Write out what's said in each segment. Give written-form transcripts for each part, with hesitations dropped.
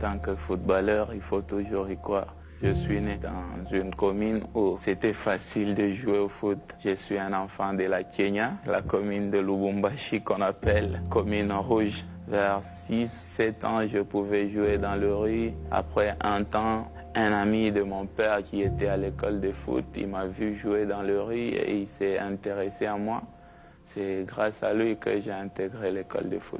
tant que footballeur, il faut toujours y croire. Je suis né dans une commune où c'était facile de jouer au foot. Je suis un enfant de la Kenya, la commune de Lubumbashi qu'on appelle commune rouge. Vers 6-7 ans, je pouvais jouer dans le rue. Après un temps, un ami de mon père qui était à l'école de foot, il m'a vu jouer dans le rue et il s'est intéressé à moi. C'est grâce à lui que j'ai intégré l'école de foot.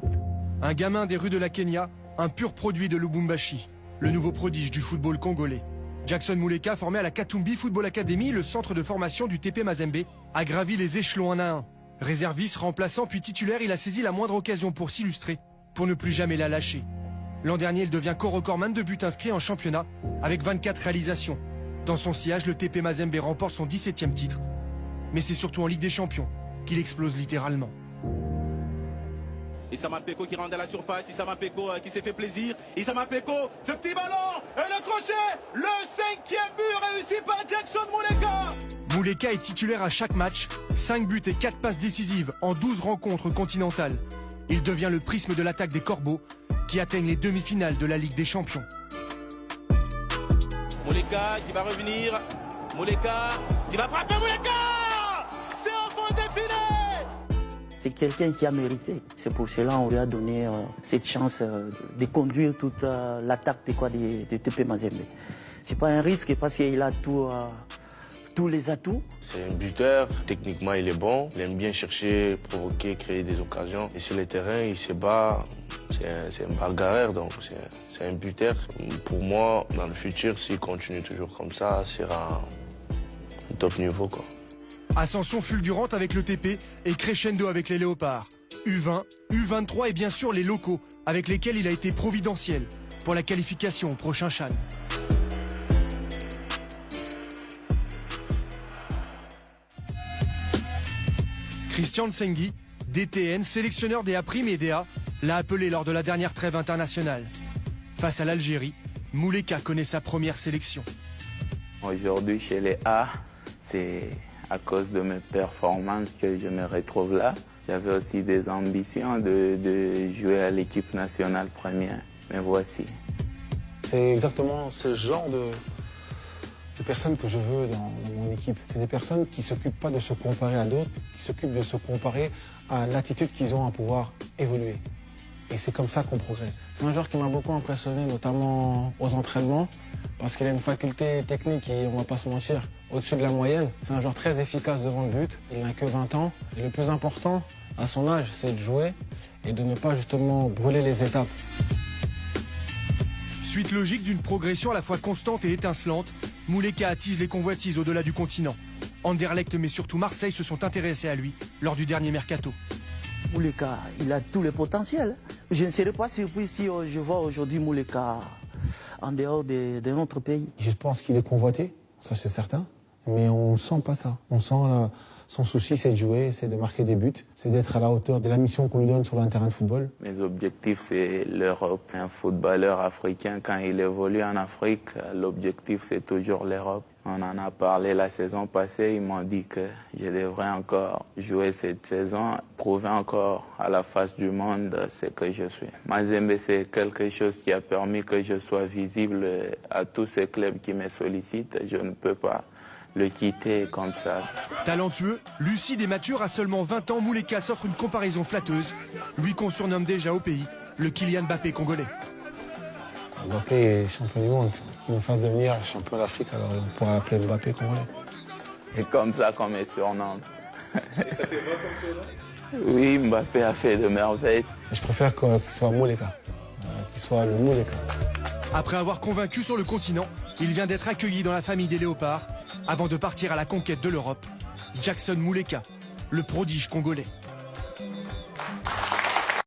Un gamin des rues de la Kenya, un pur produit de Lubumbashi, le nouveau prodige du football congolais. Jackson Muleka, formé à la Katumbi Football Academy, le centre de formation du TP Mazembe, a gravi les échelons un à un. Réserviste, remplaçant puis titulaire, il a saisi la moindre occasion pour s'illustrer, pour ne plus jamais la lâcher. L'an dernier, il devient co-recordman de buts inscrits en championnat, avec 24 réalisations. Dans son sillage, le TP Mazembe remporte son 17e titre. Mais c'est surtout en Ligue des Champions qu'il explose littéralement. Issama Peko qui rentre dans la surface, Issama Peko qui s'est fait plaisir, Issama Peko, ce petit ballon, et le crochet, le 5e but réussi par Jackson Muleka. Muleka est titulaire à chaque match, 5 buts et 4 passes décisives en 12 rencontres continentales. Il devient le prisme de l'attaque des Corbeaux, qui atteignent les demi-finales de la Ligue des Champions. Muleka qui va revenir, Muleka qui va frapper, Muleka, c'est en fond défilé. C'est quelqu'un qui a mérité. C'est pour cela qu'on lui a donné cette chance de conduire toute l'attaque de TP Mazembe. C'est pas un risque parce qu'il a tous les atouts. C'est un buteur, techniquement il est bon, il aime bien chercher, provoquer, créer des occasions. Et sur le terrain, il se bat, c'est un bagarreur, donc c'est un buteur. Pour moi, dans le futur, s'il continue toujours comme ça, sera un top niveau, quoi. Ascension fulgurante avec le TP et crescendo avec les Léopards. U20, U23 et bien sûr les locaux avec lesquels il a été providentiel pour la qualification au prochain CHAN. Christian Nsengi, DTN, sélectionneur des A' et des A, l'a appelé lors de la dernière trêve internationale. Face à l'Algérie, Muleka connaît sa première sélection. Aujourd'hui chez les A, c'est à cause de mes performances que je me retrouve là. J'avais aussi des ambitions de jouer à l'équipe nationale première. Mais voici. C'est exactement ce genre de personnes que je veux dans mon équipe. C'est des personnes qui ne s'occupent pas de se comparer à d'autres, qui s'occupent de se comparer à l'attitude qu'ils ont à pouvoir évoluer. Et c'est comme ça qu'on progresse. C'est un joueur qui m'a beaucoup impressionné, notamment aux entraînements, parce qu'il a une faculté technique et on ne va pas se mentir, au-dessus de la moyenne. C'est un joueur très efficace devant le but. Il n'a que 20 ans. Et le plus important, à son âge, c'est de jouer et de ne pas justement brûler les étapes. Suite logique d'une progression à la fois constante et étincelante, Muleka attise les convoitises au-delà du continent. Anderlecht mais surtout Marseille se sont intéressés à lui lors du dernier mercato. Muleka, il a tous les potentiels. Je ne serais pas surpris si je vois aujourd'hui Muleka en dehors de notre pays. Je pense qu'il est convoité, ça c'est certain, mais on ne sent pas ça. On sent son souci, c'est de jouer, c'est de marquer des buts, c'est d'être à la hauteur de la mission qu'on lui donne sur un terrain de football. Mes objectifs, c'est l'Europe. Un footballeur africain, quand il évolue en Afrique, l'objectif, c'est toujours l'Europe. On en a parlé la saison passée, ils m'ont dit que je devrais encore jouer cette saison, prouver encore à la face du monde ce que je suis. Mazembe, c'est quelque chose qui a permis que je sois visible à tous ces clubs qui me sollicitent. Je ne peux pas le quitter comme ça. Talentueux, lucide et mature, à seulement 20 ans, Muleka s'offre une comparaison flatteuse. Lui qu'on surnomme déjà au pays le Kylian Mbappé congolais. Mbappé est champion du monde. Qu'il nous fasse devenir champion d'Afrique, alors on pourra appeler Mbappé congolais. Et comme ça qu'on me surnomme. Et ça te va comme surnom? Oui, Mbappé a fait de merveilles. Je préfère qu'il soit Muleka, qu'il soit le Muleka. Après avoir convaincu sur le continent, il vient d'être accueilli dans la famille des Léopards avant de partir à la conquête de l'Europe. Jackson Muleka, le prodige congolais.